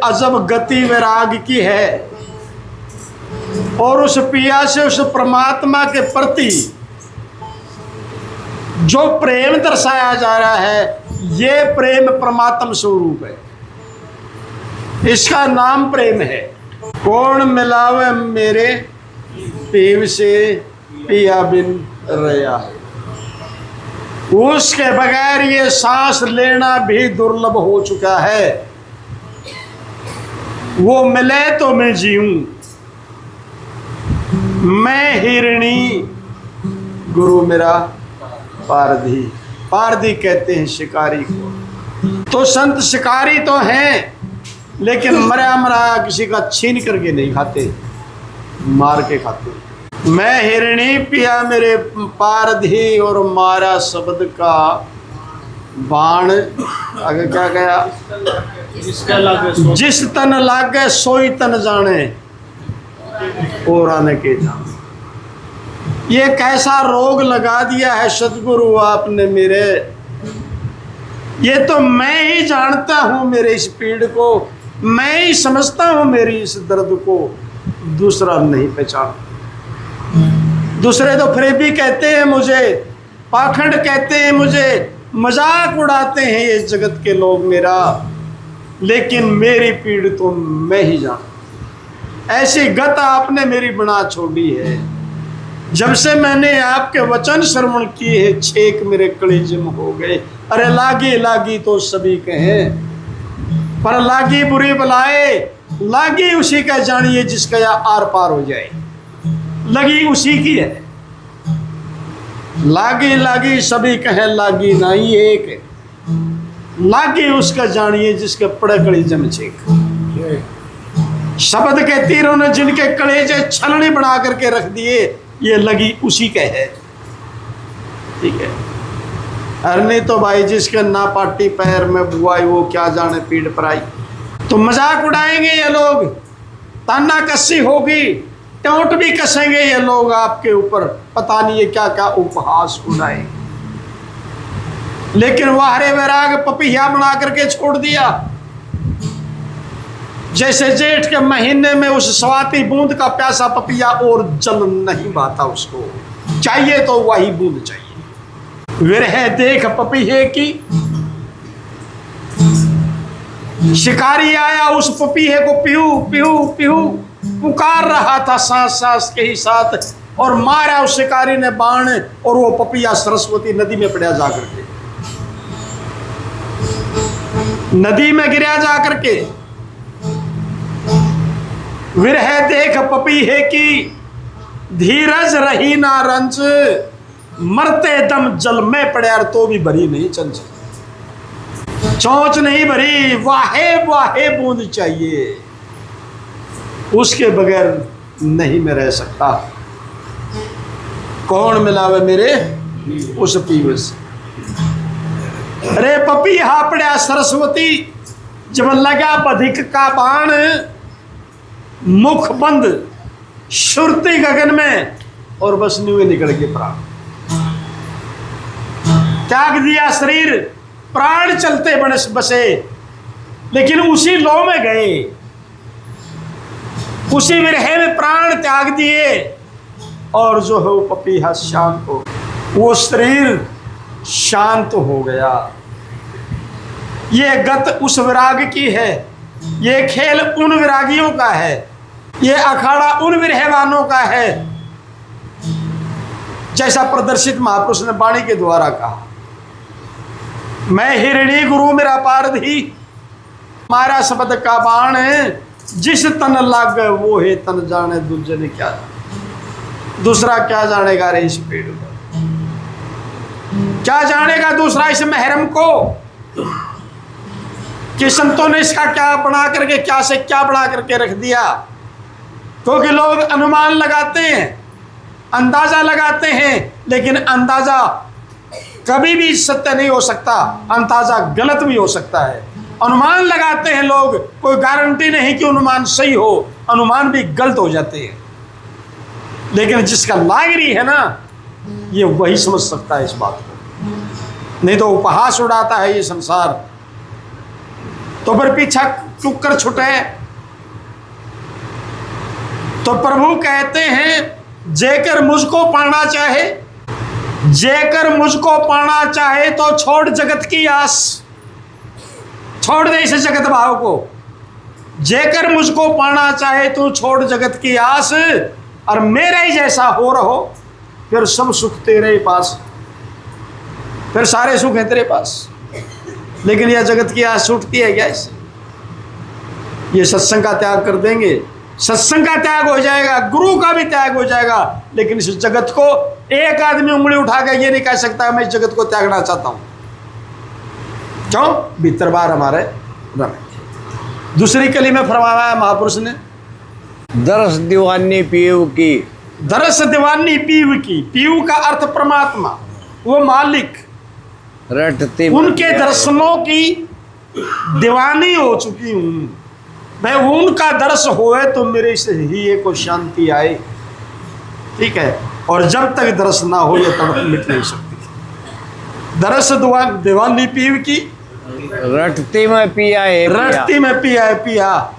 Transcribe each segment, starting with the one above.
अजब गति वैराग की है। और उस पिया से उस परमात्मा के प्रति जो प्रेम दर्शाया जा रहा है, ये प्रेम परमात्म स्वरूप है। इसका नाम प्रेम है। कौन मिलावे मेरे पीव से पिया बिन रया। उसके बगैर ये सांस लेना भी दुर्लभ हो चुका है। वो मिले तो मैं जीऊं। मैं हिरणी गुरु मेरा पारधी। पारधी कहते हैं शिकारी को। तो संत शिकारी तो हैं, लेकिन मरा मरा किसी का छीन करके नहीं खाते, मार के खाते। मैं हिरणी पिया मेरे पारधी और मारा शब्द का बाण। आगे क्या गया? जिस तन लागे सोई तन जाने और आने के जाने। ये कैसा रोग लगा दिया है सतगुरु आपने मेरे। ये तो मैं ही जानता हूँ मेरे इस पीड़ को, मैं ही समझता हूँ मेरी इस दर्द को, दूसरा नहीं पहचान। दूसरे तो फिर भी कहते हैं मुझे, पाखंड कहते हैं मुझे, मजाक उड़ाते हैं ये जगत के लोग मेरा, लेकिन मेरी पीड़ तो मैं ही जानता। ऐसी गत आपने मेरी बना छोड़ी है। जब से मैंने आपके वचन श्रवण किए, छेक मेरे कलेजे में हो गए। अरे लागी लागी तो सभी कहें, पर लागी बुरी बलाए, लागी उसी का जानिए जिसका या आर पार हो जाए। लगी उसी की है। लागी लागी सभी कहें, लागी नहीं एक, लागी उसका जानिए जिसके पड़े कलेजे में छेक। शब्द के तीरों ने जिनके कलेजे छलनी बना करके रख दिए, ये लगी उसी के है। ठीक है। अरनी तो भाई जिसके ना पाटी पैर में बुआई, वो क्या जाने पीड़ पर आई। तो मजाक उड़ाएंगे ये लोग, ताना कस्सी होगी, टोंट भी कसेंगे ये लोग आपके ऊपर, पता नहीं ये क्या क्या उपहास उड़ाए। लेकिन वाहरे वैराग पपिया बना करके छोड़ दिया। जैसे जेठ के महीने में उस स्वाति बूंद का प्यासा पपिया और जल नहीं पाता, उसको चाहिए तो वही बूंद चाहिए। विरह देख पपीहे की, शिकारी आया उस पपीहे को पीहू पीहू पीहू पुकार रहा था सांस सांस के ही साथ, और मारा उस शिकारी ने बाण, और वो पपिया सरस्वती नदी में पड़ा जाकर के, नदी में गिरा जाकर के। विरह देख पपीहे की, धीरज रही ना रंज, मरते दम जल में पड़े तो भी भरी नहीं चंच। चोंच नहीं भरी, वाहे वाहे बूंद चाहिए, उसके बगैर नहीं मैं रह सकता। कौन मिलावे मेरे उस पीवे से। अरे पपीहा पड़ा सरस्वती, जब लगा बधिक का बाण, मुख बंद शुरती गगन में, और बस न्यू निकल के प्राण त्याग दिया शरीर। प्राण चलते बनस बसे, लेकिन उसी लो में गए, उसी विरह में प्राण त्याग दिए, और जो है वो पपीहा शांत हो, वो शरीर शांत हो गया। ये गत उस विराग की है, ये खेल उन विरागियों का है, ये अखाड़ा उन विरहवानों का है, जैसा प्रदर्शित महापुरुष ने वाणी के द्वारा कहा। मैं हिरणी गुरु मेरा पारधी, मारा शब्द का बाण, जिस तन लाग वो है तन जाने, दूसरे ने क्या, दूसरा क्या जानेगा रे इस पेड़ को, क्या जानेगा दूसरा इस महरम को, कि संतों ने इसका क्या बना करके, क्या से क्या बना करके रख दिया। क्योंकि लोग अनुमान लगाते हैं, अंदाजा लगाते हैं, लेकिन अंदाजा कभी भी सत्य नहीं हो सकता, अंदाजा गलत भी हो सकता है। अनुमान लगाते हैं लोग, कोई गारंटी नहीं कि अनुमान सही हो, अनुमान भी गलत हो जाते हैं। लेकिन जिसका लागरी है ना, ये वही समझ सकता है इस बात को, नहीं तो उपहास उड़ाता है ये संसार। तो फिर पीछा टुक्कर छुटे। तो प्रभु कहते हैं जेकर मुझको पाना चाहे, जेकर मुझको पाना चाहे तो छोड़ जगत की आस, छोड़ दे इस जगत भाव को। जेकर मुझको पाना चाहे तो छोड़ जगत की आस, और मेरे ही जैसा हो रहो, फिर सब सुख तेरे ही पास, फिर सारे सुख हैं तेरे पास। लेकिन यह जगत की आस छूटती है क्या इससे? ये सत्संग का त्याग कर देंगे, सत्संग का त्याग हो जाएगा, गुरु का भी त्याग हो जाएगा, लेकिन इस जगत को एक आदमी उंगली उठा के ये नहीं कह सकता मैं इस जगत को त्यागना चाहता हूं। क्यों? भीतर बार हमारे रमे। दूसरी कली में फरमाया है महापुरुष ने, दरस दीवानी पीव की। दरस दीवानी पीव की। पीव का अर्थ परमात्मा, वो मालिक। रटती उनके दर्शनों की दीवानी हो चुकी हूं मैं। उनका दर्श होए तो मेरे से ही को शांति आए। ठीक है, और जब तक दर्श ना हो ये तड़प मिट नहीं सकती। दरस दीवानी पीव की, रटती में पिया है, रटती में पिया है पिया,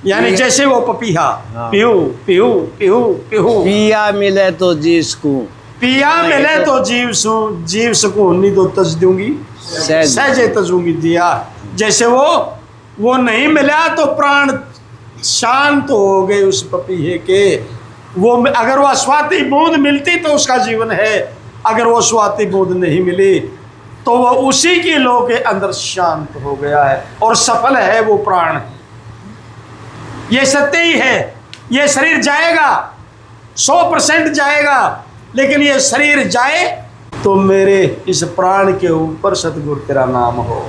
यानी जैसे वो पपीहा। हाँ। पीहू पीहू पीहू पीहू, पिया मिले तो जिसको, पिया मिले तो जीव सू, जीव सुकून नहीं तो तज दूंगी सहजे तजूंगी दिया। जैसे वो नहीं मिला तो प्राण शांत हो गए उस पपीहे के। वो अगर वो स्वाति बूंद मिलती तो उसका जीवन है, अगर वो स्वाति बूंद नहीं मिली तो वो उसी की लो के अंदर शांत हो गया है और सफल है वो प्राण। ये सत्य ही है। ये शरीर जाएगा, 100% जाएगा, लेकिन ये शरीर जाए तो मेरे इस प्राण के ऊपर सतगुरु तेरा नाम हो।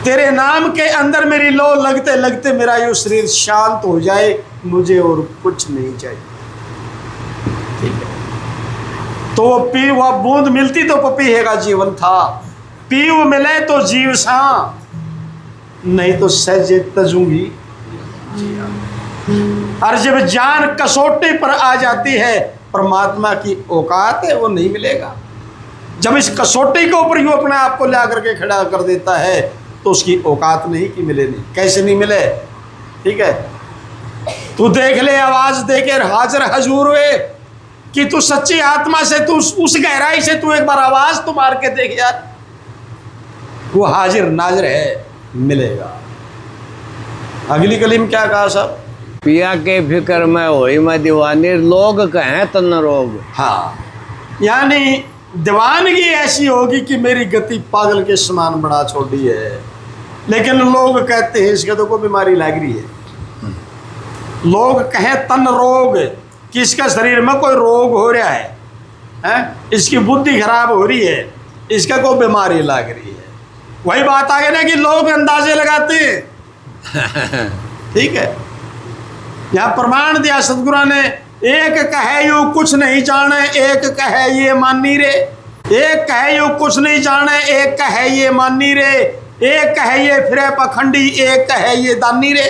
तेरे नाम के अंदर मेरी लो लगते लगते मेरा ये शरीर शांत हो जाए, मुझे और कुछ नहीं चाहिए। ठीक है, तो वो बूंद मिलती तो पपीहे का जीवन था। पीव मिले तो जीव सा, नहीं तो सहजे तजूंगी। और जब जान कसौटी पर आ जाती है, परमात्मा की औकात है वो नहीं मिलेगा। जब इस कसौटी के ऊपर यूं अपने आप को ला करके खड़ा कर देता है तो उसकी औकात नहीं कि मिले नहीं। कैसे नहीं मिले? ठीक है, तू देख ले, आवाज देकर हाजिर हजूर हुए कि तू सच्ची आत्मा से, तू उस गहराई से तू एक बार आवाज तो मार के देख यार, वो हाजिर नाजिर है, मिलेगा। अगली कली में क्या कहा साहब? पिया के फिक्र में होई मैं दीवानी, लोग कहें तन रोग। हाँ, यानी दीवानगी ऐसी होगी कि मेरी गति पागल के समान बढ़ा छोड़ी है, लेकिन लोग कहते हैं इसके तो कोई बीमारी लग रही है। लोग कहें तन रोग कि इसका शरीर में कोई रोग हो रहा है, इसकी बुद्धि खराब हो रही है, इसका कोई बीमारी लग रही है। वही बात आ गई ना कि लोग अंदाजे लगाते हैं। ठीक है, यहाँ प्रमाण दिया सतगुरु ने, एक कहे यू कुछ नहीं जाने, एक कहे ये मानी रे। एक कहे यू कुछ नहीं जाने, एक कहे ये मानी रे। एक कहे ये फिरे पखंडी, एक कहे ये दानी रे।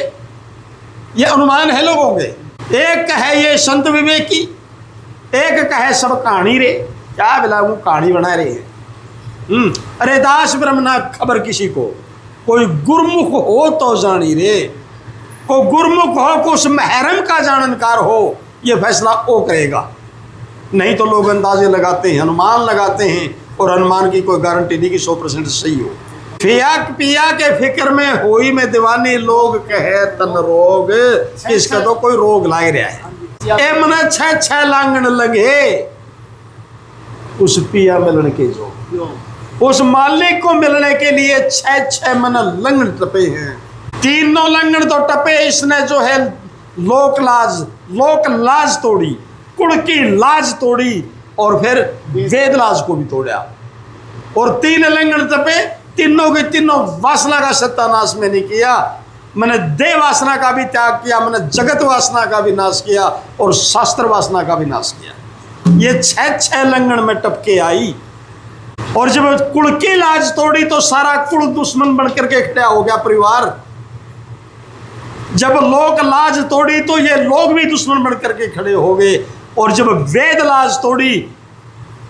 ये अनुमान है लोगों के। एक कहे ये संत विवेकी, एक कहे सब कहानी रे। क्या बिला वो कहानी बना रहे हैं। अरे दास ब्रह्म ना खबर किसी को, कोई गुरमुख हो तो जानी रे। को गुरमुख हो, को उस महरम का जाननकार हो, ये फैसला वो करेगा। नहीं तो लोग अंदाजे लगाते हैं, अनुमान लगाते हैं, और अनुमान की कोई गारंटी नहीं कि 100% सही हो। पिया के फिक्र में होई में दीवानी, लोग कहे तन रोग, इसका तो कोई रोग लाग रहा है। ए मन 6 लांगन लगे उस पिया मिलने के, जो उस मालिक को मिलने के लिए 6 मन लंगन टपे हैं। तीनों लंगन तो टपे इसने, जो है लोक लाज तोड़ी, कुड़ की लाज तोड़ी, और फिर वेद लाज को भी तोड़ा। और 3 लंगन टपे, तीनों के तीनों वासना का सत्यानाश में नहीं किया। मैंने देह वासना का भी त्याग किया, मैंने जगत वासना का भी नाश किया, और शास्त्र वासना का भी नाश किया। ये 6 लंगन में टपके आई। और जब कुड़ की लाज तोड़ी तो सारा कुड़ दुश्मन बन करके खड़ा हो गया परिवार। जब लोक लाज तोड़ी तो ये लोग भी दुश्मन बन करके खड़े हो गए। और जब वेद लाज तोड़ी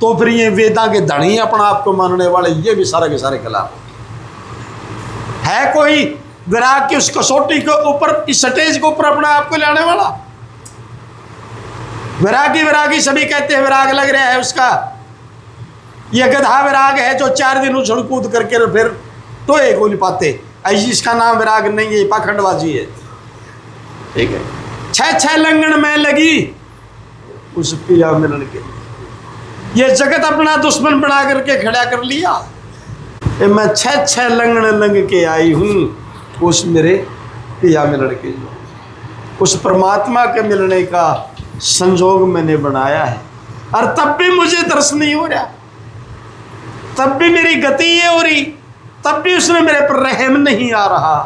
तो फिर ये वेदा के धनी अपना आप को मानने वाले, ये भी सारे के सारे खिलाफ। है कोई विराग की उस कसौटी के ऊपर, इस स्टेज के ऊपर अपने आप को लाने वाला? विरागी सभी कहते हैं विराग लग रहा है उसका। ये गधा विराग है जो 4 दिन उछल कूद करके फिर टोए को नहीं पाते, ऐसी इसका नाम विराग नहीं है, पाखंडबाजी है। ठीक है, 6 लंगन में लगी उस पिया मिलन के, ये जगत अपना दुश्मन बना करके खड़ा कर लिया। मैं 6 लंगन लंग के आई हूँ उस मेरे पिया मिलन के, उस परमात्मा के मिलने का संजोग मैंने बनाया है। और तब भी मुझे दर्श नहीं हो रहा, तब भी मेरी गति ये हो रही, तब भी उसने मेरे पर रहम नहीं आ रहा।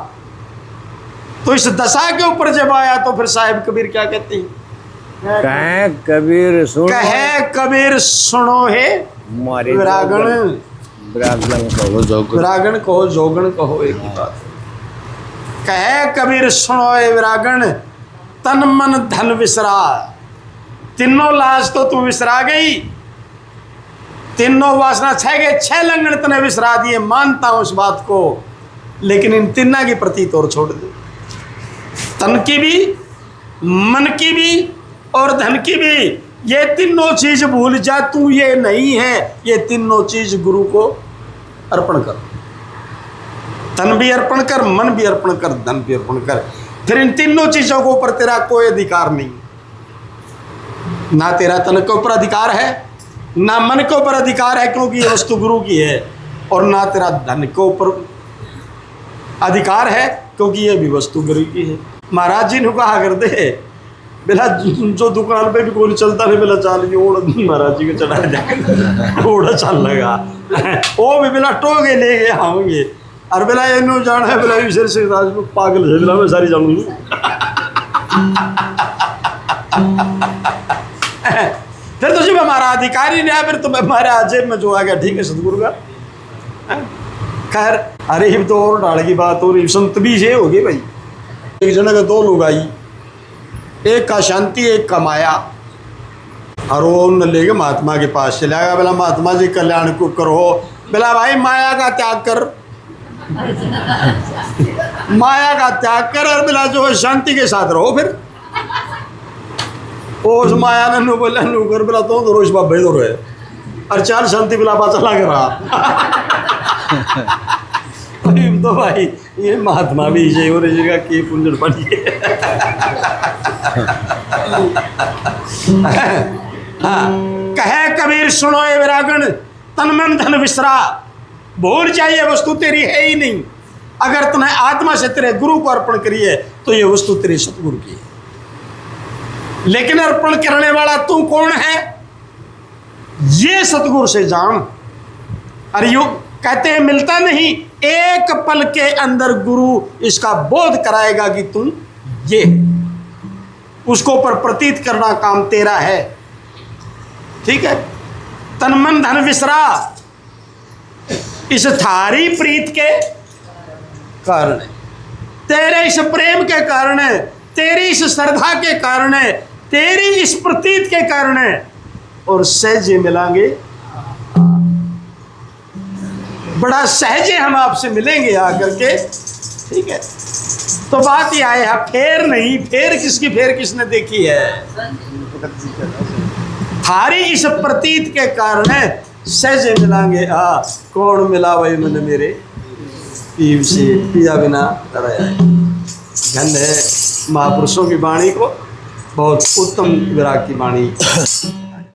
तो इस दशा के ऊपर जब आया तो फिर साहिब कबीर क्या कहते हैं? कहे कबीर सुनो, कहे कबीर सुनो हे विरागण, विरागण कहो जोगण कहो, एक ही बात। कहे कबीर सुनो हे विरागण, तन मन धन विसरा। तीनों लाज तो तू विसरा गई, तीनों वासना 6 लंगन तने विसरा दिए, मानता हूं उस बात को, लेकिन इन तीनों की प्रतीत और छोड़ दे। तन की भी, मन की भी और धन की भी, ये तीनों चीज भूल जा, तू ये नहीं है। ये तीनों चीज गुरु को अर्पण कर, तन भी अर्पण कर, मन भी अर्पण कर, धन भी अर्पण कर। फिर इन तीनों चीजों के ऊपर तेरा कोई अधिकार नहीं। ना तेरा तन के ऊपर अधिकार है, ना मन के ऊपर अधिकार है क्योंकि ये वस्तु गुरु की है, और ना तेरा धन के ऊपर अधिकार है क्योंकि ये भी वस्तु गुरु की है। महाराज जी ने कहा कर दे, बेला जो दुकान पे भी कोई चलता नहीं, बेला चाल ओढ़ महाराज जी को चढ़ा जाए, ओढ़ा चल लगा वो भी बेला टोगे ले गए आऊँगे, और बेला इन जाना है, बेला विशेर से पागल है, बेला मैं सारी जानूँगी। फिर तो जब हमारा अधिकार ही नहीं आया, फिर तो हमारे जेब में जो आ गया, ठीक है सतगुरु का। खैर, अरे ये तो और डाल की बात हो रही, संत भी ये हो गई भाई। एक जने के 2 लोग आई, एक का शांति एक का माया, और वो उन लेके महात्मा के पास चला गया। बोला महात्मा जी कल्याण को करो। बोला भाई माया का त्याग कर, माया का त्याग कर, और बोला जो है शांति के साथ रहो। फिर उस माया ने नु बोला नु कर, बोला तो रोज बाबा दो रहे, और 4 शांति बोला पा चला कर रहा। तो भाई ये महात्मा भी इसे हो रही जगह की पुंजन पड़ी। हाँ, कहे कबीर सुनो ये विरागण, तन मन धन विसरा। भूल जाइए वस्तु तेरी है ही नहीं। अगर तूने आत्मा से तेरे गुरु को अर्पण करी है तो ये वस्तु तेरी सतगुरु की है, लेकिन अर्पण करने वाला तू कौन है ये सतगुरु से जान। अरे यू कहते हैं मिलता नहीं, एक पल के अंदर गुरु इसका बोध कराएगा कि तुम ये, उसको पर प्रतीत करना काम तेरा है। ठीक है, तन मन धन विसरा, इस थारी प्रीत के कारण, तेरे इस प्रेम के कारण, तेरी इस श्रद्धा के कारण, तेरी इस प्रतीत के कारण, और सहजे मिलांगे, बड़ा सहजे हम आपसे मिलेंगे आकर के। ठीक है, तो बात यह है, फेर नहीं, फेर किसकी, फेर किसने देखी है? थारी इस प्रतीत के कारण सहजे मिलांगे। कौन मिला वही मन मेरे पीव से, पिया बिना तरया। धन्य है महापुरुषों की वाणी को, बहुत उत्तम विराग की वाणी।